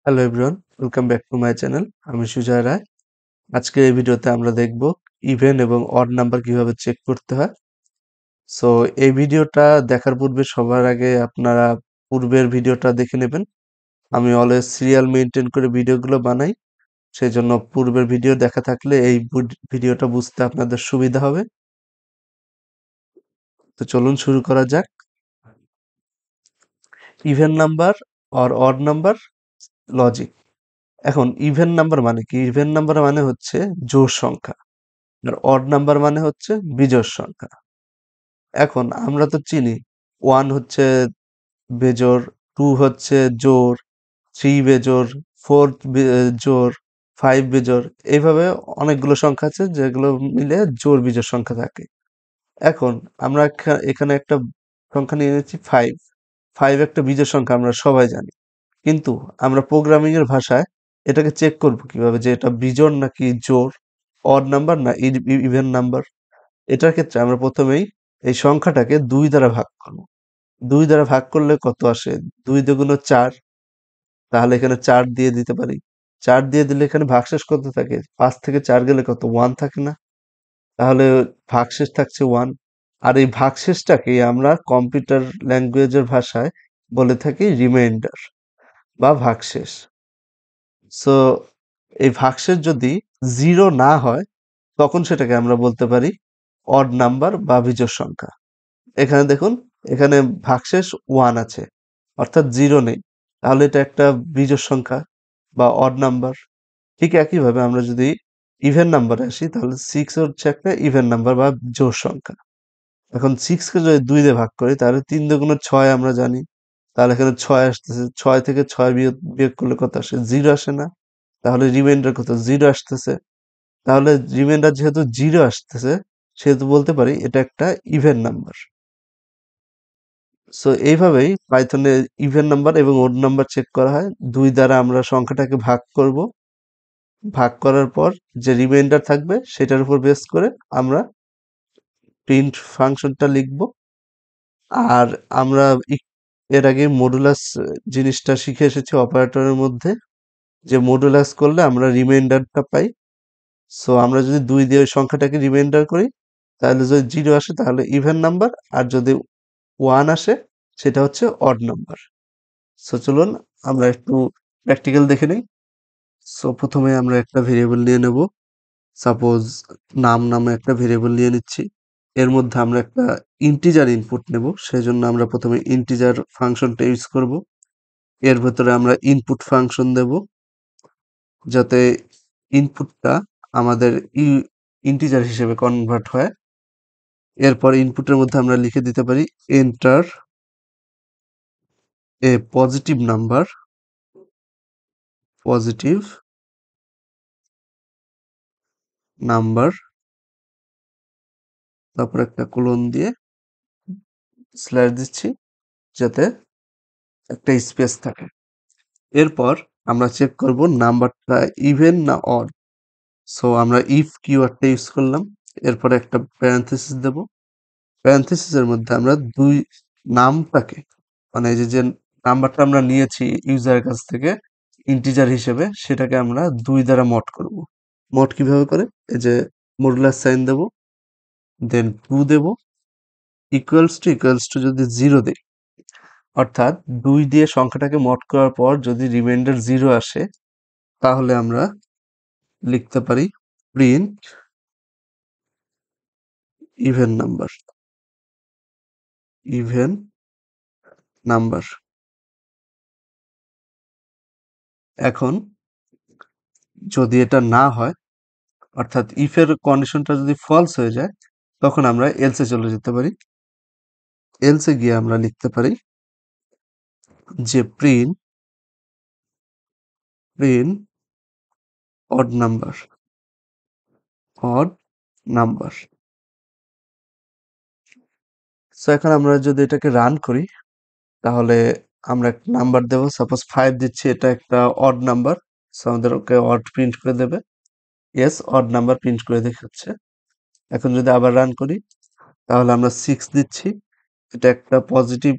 Hello everyone, welcome back to my channel. আমি সুজয় রায়। আজকের এই ভিডিওতে আমরা দেখব ইভেন এবং অড নাম্বার কিভাবে চেক করতে হয়। সো এই ভিডিওটা দেখার পূর্বে সবার আগে আপনারা পূর্বের ভিডিওটা দেখে নেবেন। আমি অলওয়েজ সিরিয়াল মেনটেন করে ভিডিওগুলো বানাই, সেই জন্য পূর্বের ভিডিও দেখা থাকলে এই ভিডিওটা বুঝতে আপনাদের সুবিধা হবে। তো চলুন শুরু করা যাক। Even number or odd number logic. এখন ইভেন নাম্বার মানে কি? ইভেন নাম্বার মানে হচ্ছে জোড় সংখ্যা, আর অড নাম্বার মানে হচ্ছে বিজোড় সংখ্যা। এখন আমরা তো চিনি 1 হচ্ছে বেজোড়, 2 হচ্ছে জোড়, 3 বেজোড়, 4 জোড়, 5 বেজোড়। এইভাবে অনেকগুলো সংখ্যা আছে যেগুলো মিলে জোড় বিজোড় সংখ্যা থাকে। এখন আমরা এখানে একটা সংখ্যা নিয়ে নিচ্ছি 5। 5 একটা বিজোড় সংখ্যা আমরা সবাই জানি। কিন্তু আমরা প্রোগ্রামিং এর ভাষায় এটাকে চেক করব কিভাবে যে এটা বিজোড় নাকি জোড়, অড নাম্বার না ইভেন নাম্বার। এটার ক্ষেত্রে আমরা প্রথমেই এই সংখ্যাটাকে 2 দ্বারা ভাগ করব। 2 দ্বারা ভাগ করলে কত আসে? 2 দুগুণ 4, তাহলে এখানে 4 দিয়ে দিতে পারি। 4 দিয়ে দিলে এখানে ভাগশেষ কত থাকে? 5 থেকে 4 গেলে কত? 1 থাকে না? তাহলে ভাগশেষ থাকছে 1। আর এই ভাগশেষটাকেই আমরা কম্পিউটার ল্যাঙ্গুয়েজের ভাষায় বলে থাকি রিমাইন্ডার বা ভাগশেষ। সো এই ভাগশেষ যদি 0 না হয় তখন সেটাকে আমরা বলতে পারি অড নাম্বার বা বিজোড় সংখ্যা। এখানে দেখুন, এখানে ভাগশেষ 1 আছে, অর্থাৎ 0 নেই। তাহলে এটা একটা বিজোড় সংখ্যা বা অড নাম্বার। ঠিক একইভাবে আমরা যদি ইভেন নাম্বারে আসি, তাহলে 6 হচ্ছে একটা ইভেন নাম্বার বা জোড় সংখ্যা। এখন 6 কে যদি 2 দিয়ে ভাগ করি, তাহলে 3 দুগুণ 6 আমরা জানি। তাহলে এখানে 6 আসতেছে। 6 থেকে 6 বিয়োগ করলে কত আসে? 0 আসে না? তাহলে রিমাইন্ডার কত? 0 আসতেছে। তাহলে রিমাইন্ডার যেহেতু 0 আসতেছে, সেহেতু বলতে পারি এটা একটা ইভেন নাম্বার। সো এইভাবেই পাইথনে ইভেন নাম্বার এবং ওড নাম্বার চেক করা হয়। 2 দ্বারা আমরা সংখ্যাটাকে ভাগ করব। ভাগ করার পর যে রিমাইন্ডার থাকবে সেটার উপর বেস করে আমরা প্রিন্ট ফাংশনটা লিখব। আর আমরা এর আগে মডুলাস জিনিসটা শিখে এসেছি অপারেটরের মধ্যে, যে মডুলাস করলে আমরা রিমাইন্ডারটা পাই। সো আমরা যদি 2 দিয়ে ওই সংখ্যাটাকে রিমাইন্ডার করি, তাহলে যদি 0 আসে তাহলে ইভেন নাম্বার, আর যদি 1 আসে সেটা হচ্ছে অড নাম্বার। সো চলুন আমরা একটু প্র্যাকটিক্যাল দেখে নেই। সো প্রথমে আমরা একটা ভেরিয়েবল নিয়ে নেব। সাপোজ নাম নামে একটা ভেরিয়েবল নিয়ে নিচ্ছি। এর মধ্যে আমরা একটা ইন্টিজার ইনপুট নেব। সেজন্য আমরা প্রথমে ইন্টিজার ফাংশনটা ইউজ করব। এর ভেতরে আমরা ইনপুট ফাংশন দেব, যাতে ইনপুটটা আমাদের ইন্টিজার হিসেবে কনভার্ট হয়। এরপর ইনপুটের মধ্যে আমরা লিখে দিতে পারি enter a positive number, positive number, তারপর একটা কোলন দিয়ে স্ল্যাশ দিচ্ছি যাতে একটা স্পেস থাকে। এরপর আমরা চেক করব নাম্বারটা ইভেন না অড। সো আমরা ইফ কিওয়ার্ডটা ইউজ করলাম। এরপরে একটা প্যারেনথেসিস দেব। প্যারেনথেসিসের মধ্যে আমরা দুই নামটাকে, মানে এই যে নাম্বারটা আমরা নিয়েছি ইউজারের কাছ থেকে ইন্টিজার হিসেবে, সেটাকে আমরা 2 দ্বারা মড করব। মড কিভাবে করে? এই যে মডুলাস সাইন দেব, দেন 2 দেব, ইকুয়ালস টু যদি 0 দেই, অর্থাৎ 2 দিয়ে সংখ্যাটাকে মড করার পর যদি রিমাইন্ডার 0 আসে, তাহলে আমরা লিখতে পারি print even number, even number. এখন যদি এটা না হয়, অর্থাৎ ইফ এর কন্ডিশনটা যদি ফলস হয়ে যায়, তখন আমরা এলসে চলে যেতে পারি। এলসে গিয়ে আমরা লিখতে পারি যে print odd number, odd number. So এখন আমরা যদি এটাকে রান করি, তাহলে আমরা একটা নাম্বার দেবো। সাপোজ 5 দিচ্ছি, এটা একটা অড নাম্বার। সো আমাদের ওকে অড প্রিন্ট করে দেবে। ইয়েস, অড নাম্বার প্রিন্ট করে দেখাচ্ছে। এখন যদি আবার রান করি, তাহলে আমরা 6 দিচ্ছি, এটা একটা পজিটিভ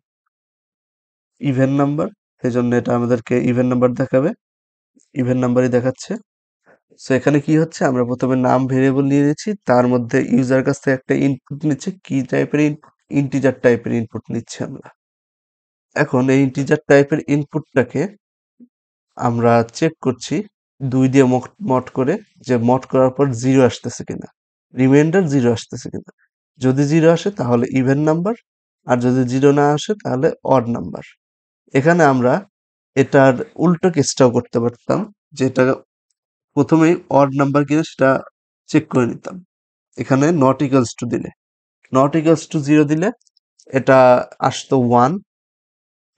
ইভেন নাম্বার, সেজন্য এটা আমাদেরকে ইভেন নাম্বার দেখাবে। ইভেন নাম্বারই দেখাচ্ছে। সো এখানে কি হচ্ছে, আমরা প্রথমে নাম ভেরিয়েবল নিয়ে নিচ্ছি, তার মধ্যে ইউজার কাছ থেকে একটা ইনপুট নিচ্ছে, কি টাইপের ইনপুট, ইন্টিজার টাইপের ইনপুট নিচ্ছি আমরা। এখন এই ইন্টিজার টাইপের ইনপুটটাকে আমরা চেক করছি 2 দিয়ে মড করে, যে মড করার পর 0 আসতেছে কিনা, রিমাইন্ডার 0 আসতেছে কিনা। যদি 0 আসে তাহলে ইভেন নাম্বার, আর যদি 0 না আসে তাহলে অড নাম্বার। এখানে আমরা এটার উল্টো কেসটাও করতে পারতাম, যেটা প্রথমেই অড নাম্বার কিনা সেটা চেক করে নিতাম। এখানে নট ইকুয়ালস টু দিলে, নট ইকুয়ালস টু 0 দিলে এটা আসতো 1,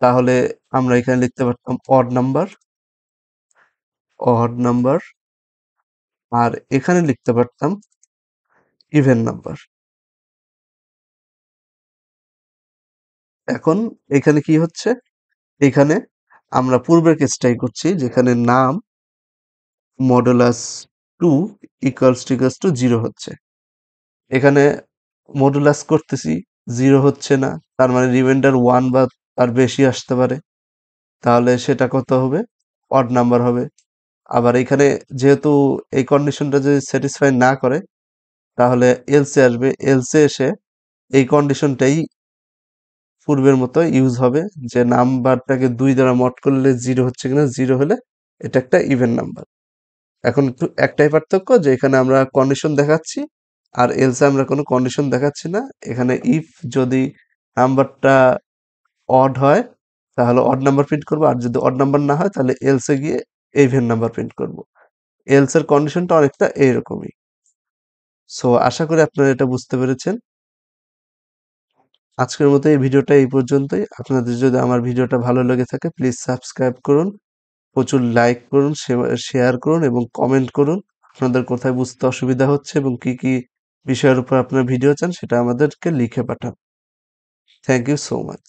তাহলে আমরা এখানে লিখতে পারতাম অড নাম্বার, অড নাম্বার, আর এখানে লিখতে পারতাম ইভেন নাম্বার। এখন এখানে কি হচ্ছে, এখানে আমরা পূর্বের কেসটাই করছি, যেখানে নাম মডুলাস 2 ইকুয়ালস টু 0 হচ্ছে। এখানে মডুলাস করতেছি, 0 হচ্ছে না, তার মানে রিমাইন্ডার 1 বা তার বেশি আসতে পারে, তাহলে সেটা কত হবে, অড নাম্বার হবে। আবার এখানে যেহেতু এই কন্ডিশনটা যদি স্যাটিসফাই না করে, তাহলে এলসে আসবে, এলসে এসে এই কন্ডিশনটাই পূর্বের মতো ইউজ হবে, যে নাম্বারটাকে 2 দ্বারা মড করলে 0 হচ্ছে কিনা, 0 হলে এটা একটা ইভেন নাম্বার। এখন একটু একটাই পার্থক্য, যে এখানে আমরা কন্ডিশন দেখাচ্ছি আর এলসে আমরা কোনো কন্ডিশন দেখাচ্ছি না। এখানে ইফ যদি নাম্বারটা অড হয় তাহলে অড নাম্বার প্রিন্ট করবো, আর যদি অড নাম্বার না হয় তাহলে এলসে গিয়ে ইভেন নাম্বার প্রিন্ট করব। এলস এর কন্ডিশনটা অনেকটা এইরকমই। সো আশা করি আপনারা এটা বুঝতে পেরেছেন। আজকের মতো এই ভিডিওটা এই পর্যন্তই। আপনাদের যদি আমার ভিডিওটা ভালো লেগে থাকে প্লিজ সাবস্ক্রাইব করুন, প্রচুর লাইক করুন, শেয়ার করুন এবং কমেন্ট করুন। আপনাদের কোথায় বুঝতে অসুবিধা হচ্ছে এবং কি কি বিষয়ের উপর আপনারা ভিডিও চান সেটা আমাদেরকে লিখে পাঠান। Thank you so much.